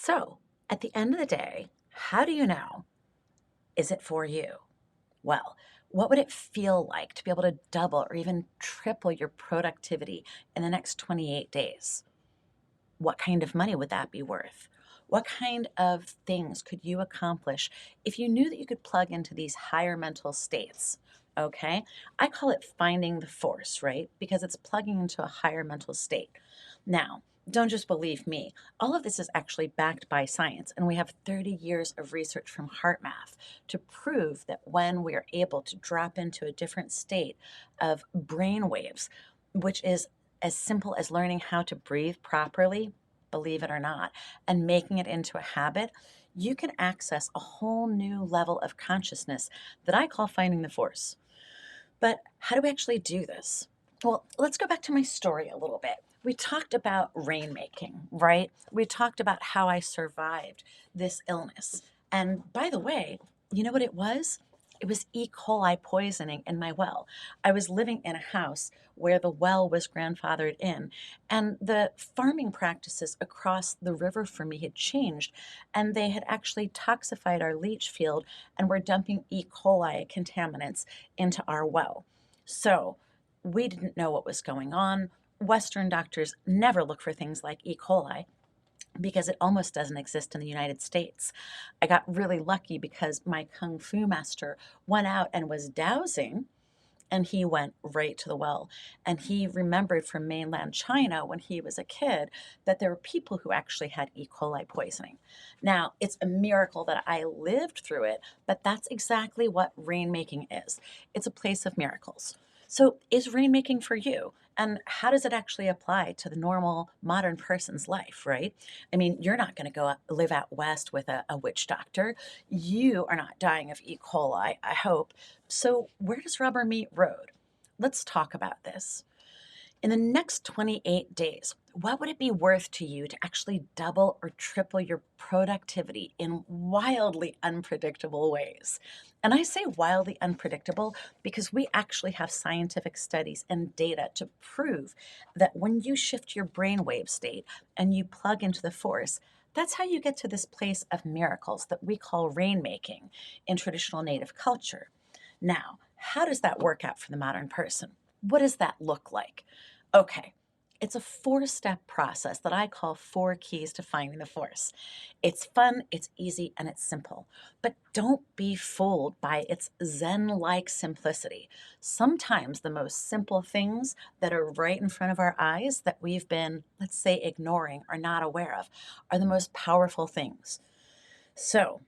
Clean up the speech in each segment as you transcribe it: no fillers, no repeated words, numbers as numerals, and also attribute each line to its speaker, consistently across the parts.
Speaker 1: So, at the end of the day, how do you know? Is it for you? Well, what would it feel like to be able to double or even triple your productivity in the next 28 days? What kind of money would that be worth? What kind of things could you accomplish if you knew that you could plug into these higher mental states? Okay. I call it finding the force, right? Because it's plugging into a higher mental state. Now, don't just believe me. All of this is actually backed by science, and we have 30 years of research from HeartMath to prove that when we are able to drop into a different state of brain waves, which is as simple as learning how to breathe properly, believe it or not, and making it into a habit, you can access a whole new level of consciousness that I call finding the force. But how do we actually do this? Well, let's go back to my story a little bit. We talked about rainmaking, right? We talked about how I survived this illness. And by the way, you know what it was? It was E. coli poisoning in my well. I was living in a house where the well was grandfathered in, and the farming practices across the river for me had changed, and they had actually toxified our leach field and were dumping E. coli contaminants into our well. So we didn't know what was going on. Western doctors never look for things like E. coli because it almost doesn't exist in the United States. I got really lucky because my kung fu master went out and was dowsing, and he went right to the well. And he remembered from mainland China when he was a kid that there were people who actually had E. coli poisoning. Now, it's a miracle that I lived through it, but that's exactly what rainmaking is. It's a place of miracles. So, is rainmaking for you? And how does it actually apply to the normal modern person's life, right? I mean, you're not going to go live out west with a witch doctor. You are not dying of E. coli, I hope. So, where does rubber meet road? Let's talk about this. In the next 28 days, what would it be worth to you to actually double or triple your productivity in wildly unpredictable ways? And I say wildly unpredictable because we actually have scientific studies and data to prove that when you shift your brainwave state and you plug into the force, that's how you get to this place of miracles that we call rainmaking in traditional Native culture. Now, how does that work out for the modern person? What does that look like? Okay, it's a four-step process that I call four keys to finding the force. It's fun, it's easy, and it's simple. But don't be fooled by its Zen-like simplicity. Sometimes the most simple things that are right in front of our eyes that we've been, let's say, ignoring or not aware of are the most powerful things. So,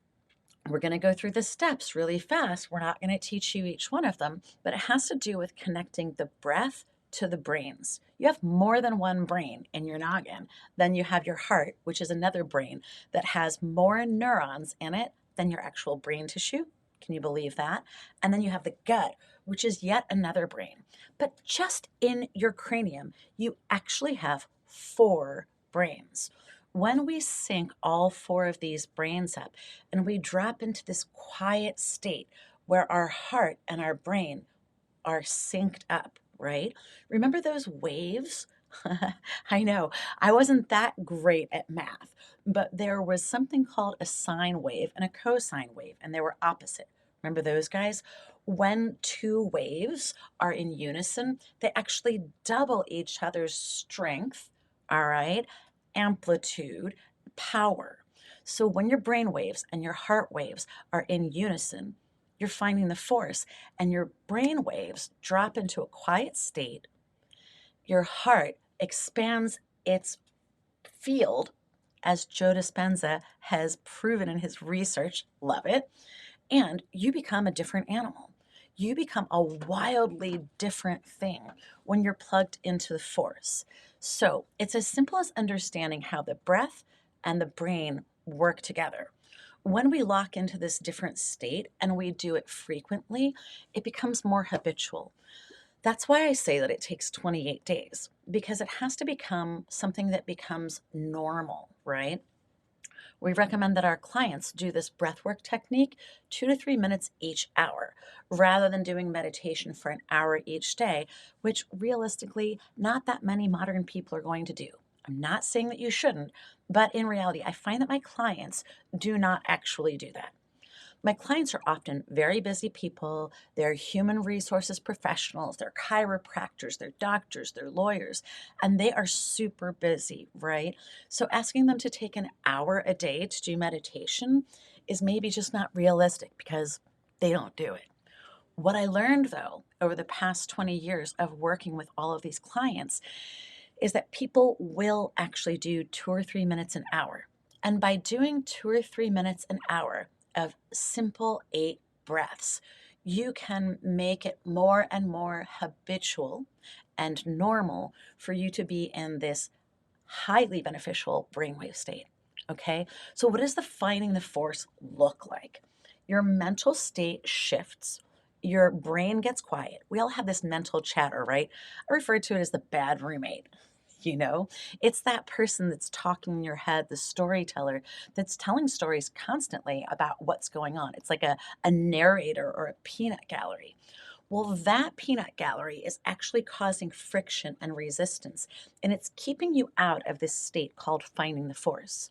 Speaker 1: we're going to go through the steps really fast. We're not going to teach you each one of them, but it has to do with connecting the breath to the brains. You have more than one brain in your noggin. Then you have your heart, which is another brain that has more neurons in it than your actual brain tissue. Can you believe that? And then you have the gut, which is yet another brain. But just in your cranium, you actually have four brains. When we sync all four of these brains up and we drop into this quiet state where our heart and our brain are synced up, right? Remember those waves? I know I wasn't that great at math, but there was something called a sine wave and a cosine wave, and they were opposite. Remember those guys? When two waves are in unison, they actually double each other's strength, all right, amplitude, power. So when your brain waves and your heart waves are in unison, you're finding the force, and your brain waves drop into a quiet state. Your heart expands its field, as Joe Dispenza has proven in his research. Love it. And you become a different animal. You become a wildly different thing when you're plugged into the force. So it's as simple as understanding how the breath and the brain work together. When we lock into this different state and we do it frequently, it becomes more habitual. That's why I say that it takes 28 days, because it has to become something that becomes normal, right? We recommend that our clients do this breathwork technique 2 to 3 minutes each hour, rather than doing meditation for an hour each day, which realistically, not that many modern people are going to do. I'm not saying that you shouldn't, but in reality, I find that my clients do not actually do that. My clients are often very busy people. They're human resources professionals, they're chiropractors, they're doctors, they're lawyers, and they are super busy, right? So asking them to take an hour a day to do meditation is maybe just not realistic because they don't do it. What I learned though over the past 20 years of working with all of these clients is that people will actually do 2 or 3 minutes an hour. And by doing 2 or 3 minutes an hour of simple 8 breaths, you can make it more and more habitual and normal for you to be in this highly beneficial brainwave state. Okay, so what does the finding the force look like? Your mental state shifts, your brain gets quiet. We all have this mental chatter, right? I refer to it as the bad roommate. You know, it's that person that's talking in your head, the storyteller that's telling stories constantly about what's going on. It's like a narrator or a peanut gallery. Well, that peanut gallery is actually causing friction and resistance, and it's keeping you out of this state called finding the force.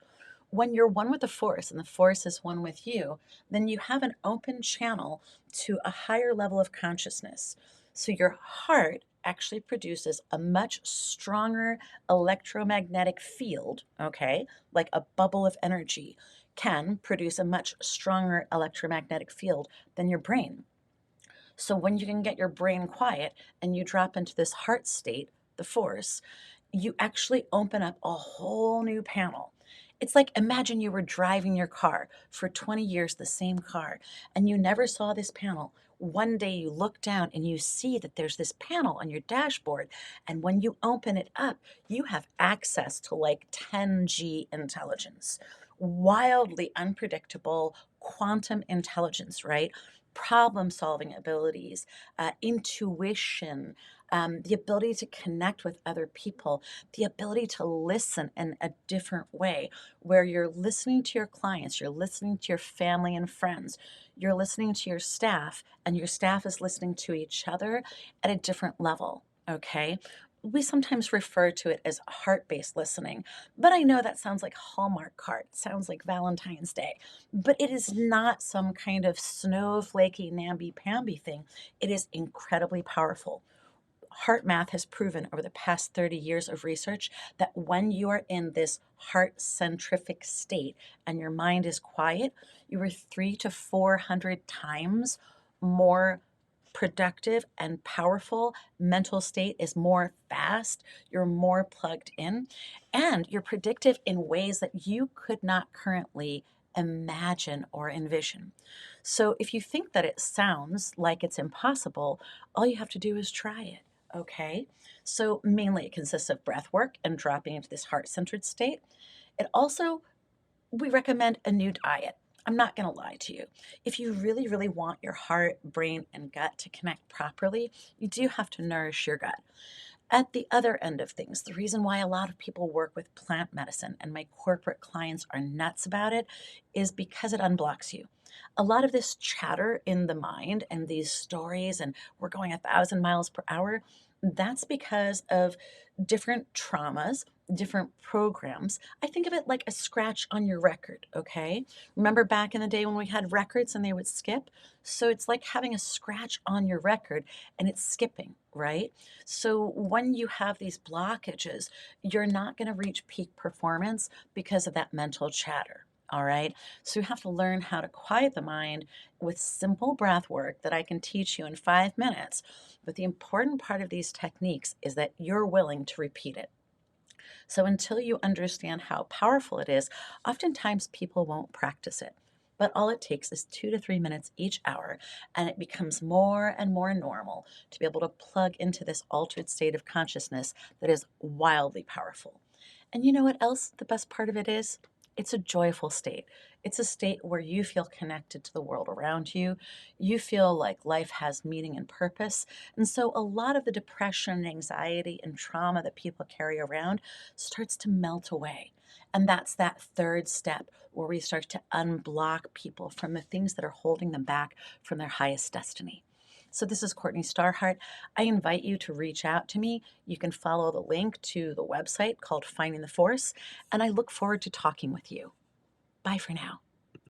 Speaker 1: When you're one with the force and the force is one with you, then you have an open channel to a higher level of consciousness. So your heart actually produces a much stronger electromagnetic field, okay, like a bubble of energy can produce a much stronger electromagnetic field than your brain. So when you can get your brain quiet and you drop into this heart state, the force, you actually open up a whole new panel. It's like imagine you were driving your car for 20 years, the same car, and you never saw this panel. One day you look down and you see that there's this panel on your dashboard. And when you open it up, you have access to like 10G intelligence, wildly unpredictable quantum intelligence, right? Problem solving abilities, intuition, the ability to connect with other people, the ability to listen in a different way, where you're listening to your clients, you're listening to your family and friends, you're listening to your staff, and your staff is listening to each other at a different level. Okay. We sometimes refer to it as heart based listening, but I know that sounds like Hallmark card, sounds like Valentine's Day, but it is not some kind of snowflakey, namby-pamby thing. It is incredibly powerful. Heart math has proven over the past 30 years of research that when you are in this heart centrific state and your mind is quiet, you are 300 to 400 times more productive and powerful. Mental state is more fast, you're more plugged in, and you're predictive in ways that you could not currently imagine or envision. So if you think that it sounds like it's impossible, all you have to do is try it. Okay, so mainly it consists of breath work and dropping into this heart centered state. It also, we recommend a new diet. I'm not going to lie to you. If you really, really want your heart, brain, and gut to connect properly, you do have to nourish your gut. At the other end of things, the reason why a lot of people work with plant medicine and my corporate clients are nuts about it is because it unblocks you. A lot of this chatter in the mind and these stories, and we're going 1,000 miles per hour, that's because of different traumas, different programs. I think of it like a scratch on your record, okay? Remember back in the day when we had records and they would skip? So it's like having a scratch on your record and it's skipping, right? So when you have these blockages, you're not going to reach peak performance because of that mental chatter. All right. So you have to learn how to quiet the mind with simple breath work that I can teach you in 5 minutes. But the important part of these techniques is that you're willing to repeat it. So until you understand how powerful it is, oftentimes people won't practice it. But all it takes is 2 to 3 minutes each hour, and it becomes more and more normal to be able to plug into this altered state of consciousness that is wildly powerful. And you know what else the best part of it is? It's a joyful state. It's a state where you feel connected to the world around you. You feel like life has meaning and purpose. And so a lot of the depression and anxiety and trauma that people carry around starts to melt away. And that's that third step where we start to unblock people from the things that are holding them back from their highest destiny. So this is Courtney Starhart. I invite you to reach out to me. You can follow the link to the website called Finding the Force, and I look forward to talking with you. Bye for now.